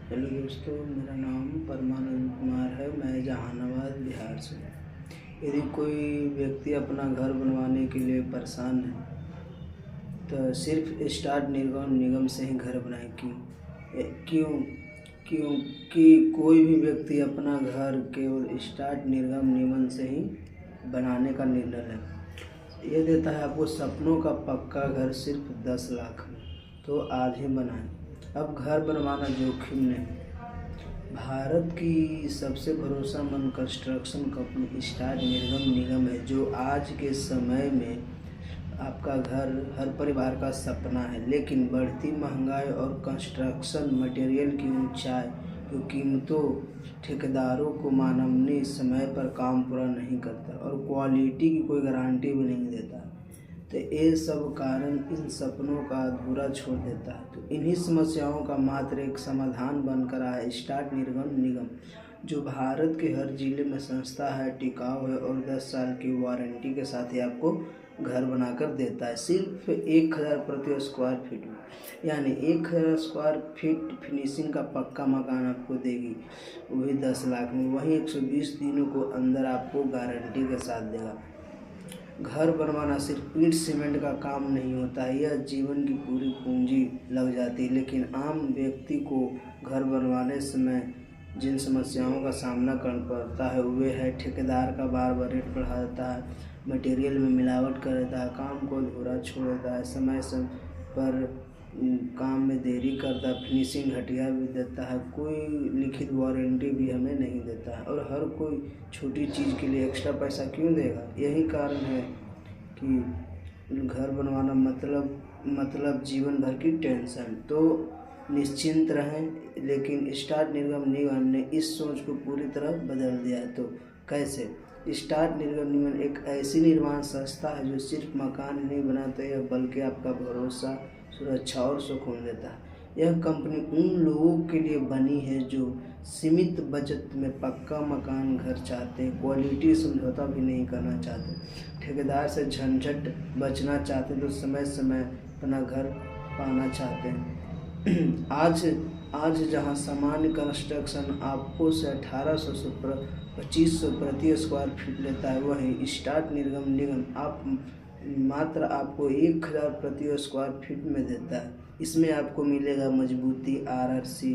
Hello दोस्तों, मेरा नाम परमानंद कुमार है। मैं जहानाबाद बिहार से। यदि कोई व्यक्ति अपना घर बनवाने के लिए परेशान है तो सिर्फ स्टार्ट निर्माण निगम से ही घर बनाए। क्यों? क्योंकि कोई भी व्यक्ति अपना घर केवल स्टार्ट निर्गम निगम से ही बनाने का निर्णय है। ये देता है आपको सपनों का पक्का घर सिर्फ 10 लाख में, तो आज ही बनाएं। अब घर बनवाना जोखिम नहीं। भारत की सबसे भरोसेमंद कंस्ट्रक्शन कंपनी स्टार्ट निर्गम निगम है, जो आज के समय में आपका घर हर परिवार का सपना है। लेकिन बढ़ती महंगाई और कंस्ट्रक्शन मटेरियल की ऊंचाई की कीमतों ठेकेदारों को माननीय समय पर काम पूरा नहीं करता और क्वालिटी की कोई गारंटी भी नहीं देता। तो ये सब कारण इन सपनों का अधूरा छोड़ देता है। तो इन्हीं समस्याओं का मात्र एक समाधान बनकर आया स्टार्ट निर्गम निगम, जो भारत के हर जिले में संस्था है, टिकाऊ है और 10 साल की वारंटी के साथ ही आपको घर बनाकर देता है सिर्फ 1000 प्रति स्क्वायर फीट में। यानी 1000 स्क्वायर फीट फिनिशिंग का पक्का मकान आपको देगी, वही 10 लाख में। वहीं 120 दिनों को अंदर आपको गारंटी के साथ देगा। घर बनवाना सिर्फ ईंट सीमेंट का काम नहीं होता है, यह जीवन की पूरी पूंजी लग जाती है। लेकिन आम व्यक्ति को घर बनवाने समय जिन समस्याओं का सामना करना पड़ता है वे है ठेकेदार का बार बार रेट बढ़ा देता है, मटेरियल में मिलावट कर देता है, काम को अधूरा छोड़ देता है, समय पर काम में देरी करता है, फिनिशिंग घटिया भी देता है, कोई लिखित वारंटी भी हमें नहीं देता है और हर कोई छोटी चीज़ के लिए एक्स्ट्रा पैसा क्यों देगा। यही कारण है कि घर बनवाना मतलब जीवन भर की टेंशन। तो निश्चिंत रहें। लेकिन स्टार्ट निर्गम निगम ने इस सोच को पूरी तरह बदल दिया है। तो कैसे? स्टार्ट निर्गम निगम एक ऐसी निर्माण संस्था है जो सिर्फ मकान नहीं बनाते है बल्कि आपका भरोसा, सुरक्षा और सुकून देता है। यह कंपनी उन लोगों के लिए बनी है जो सीमित बजट में पक्का मकान घर चाहते हैं, क्वालिटी समझौता भी नहीं करना चाहते, ठेकेदार से झंझट बचना चाहते, तो समय समय अपना घर पाना चाहते हैं। आज जहां सामान्य कंस्ट्रक्शन आपको से 1800 से 2500 प्रति स्क्वायर फीट लेता है, वहीं स्टार्ट निर्गम निगम मात्र आपको 1000 प्रति स्क्वायर फीट में देता है। इसमें आपको मिलेगा मजबूती, RRC,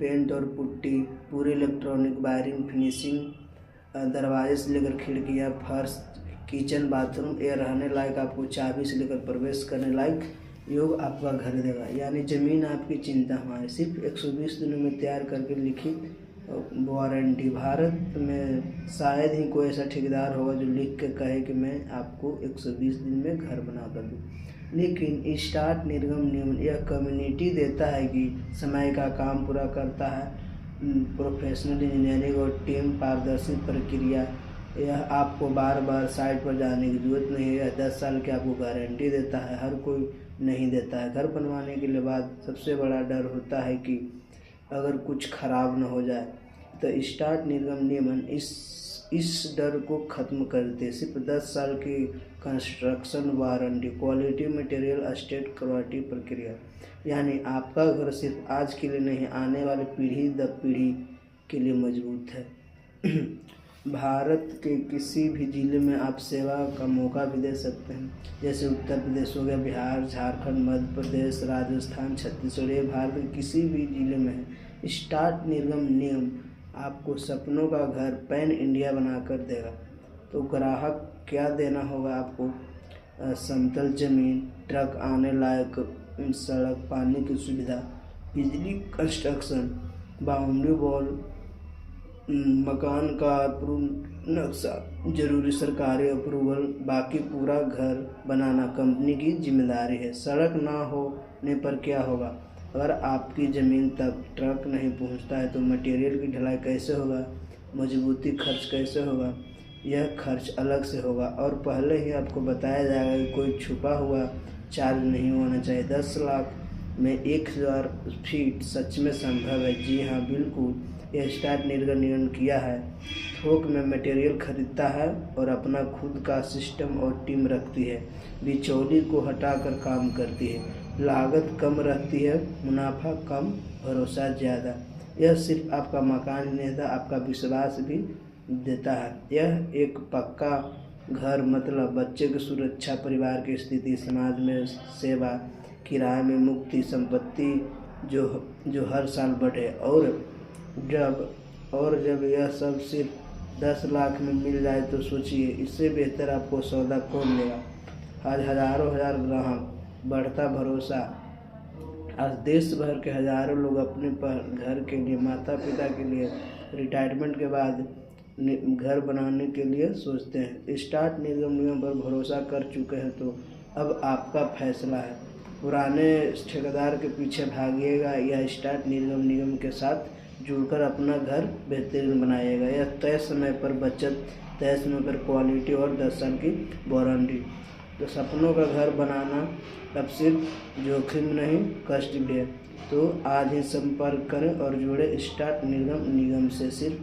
पेंट और पुट्टी, पूरे इलेक्ट्रॉनिक वायरिंग, फिनिशिंग, दरवाजे से लेकर खिड़कियाँ, फर्श, किचन, बाथरूम, ये रहने लायक आपको चाबी से लेकर प्रवेश करने लायक योग आपका घर देगा। यानी ज़मीन आपकी चिंता हमारी, सिर्फ 120 दिनों में तैयार करके लिखित वारंटी। भारत में शायद ही कोई ऐसा ठेकेदार होगा जो लिख के कहे कि मैं आपको 120 दिन में घर बना कर दूँ। लेकिन स्टार्ट निर्गम नियम यह कम्युनिटी देता है कि समय का काम पूरा करता है, प्रोफेशनल इंजीनियरिंग और टीम पारदर्शी प्रक्रिया। यह आपको बार बार साइट पर जाने की जरूरत नहीं है। यह 10 साल की आपको गारंटी देता है, हर कोई नहीं देता है। घर बनवाने के लिए बाद सबसे बड़ा डर होता है कि अगर कुछ खराब न हो जाए, तो स्टार्ट निर्गम नियमन इस डर को ख़त्म कर देते। सिर्फ 10 साल की construction warranty, quality material, state quality प्रक्रिया। यानी आपका घर सिर्फ आज के लिए नहीं, आने वाली पीढ़ी दर पीढ़ी के लिए मजबूत है। भारत के किसी भी जिले में आप सेवा का मौका भी दे सकते हैं, जैसे उत्तर प्रदेश हो गया, बिहार, झारखंड, मध्य प्रदेश, राजस्थान, छत्तीसगढ़, ये भारत के किसी भी जिले में है। स्टार्ट निर्गम नियम आपको सपनों का घर पैन इंडिया बनाकर देगा। तो ग्राहक क्या देना होगा आपको? समतल जमीन, ट्रक आने लायक सड़क, पानी की सुविधा, बिजली कंस्ट्रक्शन, बाउंड्री वॉल, मकान का अप्रूव नक्शा, जरूरी सरकारी अप्रूवल, बाकी पूरा घर बनाना कंपनी की जिम्मेदारी है। सड़क ना होने पर क्या होगा? अगर आपकी ज़मीन तक ट्रक नहीं पहुंचता है तो मटेरियल की ढलाई कैसे होगा? मजबूती खर्च कैसे होगा? यह खर्च अलग से होगा और पहले ही आपको बताया जाएगा कि कोई छुपा हुआ चार्ज नहीं होना चाहिए। 10 लाख में 1000 फीट सच में संभव है। जी हाँ, बिल्कुल। यह स्टार्ट निर्गम नियम किया है, थोक में मटेरियल खरीदता है और अपना खुद का सिस्टम और टीम रखती है, बिचौली को हटाकर काम करती है। लागत कम रहती है, मुनाफा कम, भरोसा ज़्यादा। यह सिर्फ आपका मकान ही नहीं देता, आपका विश्वास भी देता है। यह एक पक्का घर मतलब बच्चे की सुरक्षा, परिवार की स्थिति, समाज में सेवा, किराए में मुक्ति, संपत्ति जो हर साल बढ़े। और जब यह सब सिर्फ 10 लाख में मिल जाए तो सोचिए, इससे बेहतर आपको सौदा कौन देगा। आज हज़ारों ग्राहक, बढ़ता भरोसा। आज देश भर के हज़ारों लोग अपने घर के लिए, माता पिता के लिए, रिटायरमेंट के बाद घर बनाने के लिए सोचते हैं। स्टार्ट निगम पर भरोसा कर चुके हैं तो अब आपका फैसला है। पुराने ठेकेदार के पीछे भागिएगा या स्टार्ट निगम के साथ जुड़कर अपना घर बेहतरीन बनाइएगा। यह तय समय पर बचत, तय समय पर क्वालिटी और 10 साल की वारंटी। तो सपनों का घर बनाना अब सिर्फ जोखिम नहीं, कष्ट भी है। तो आज ही संपर्क करें और जुड़े स्टार्ट निगम से सिर्फ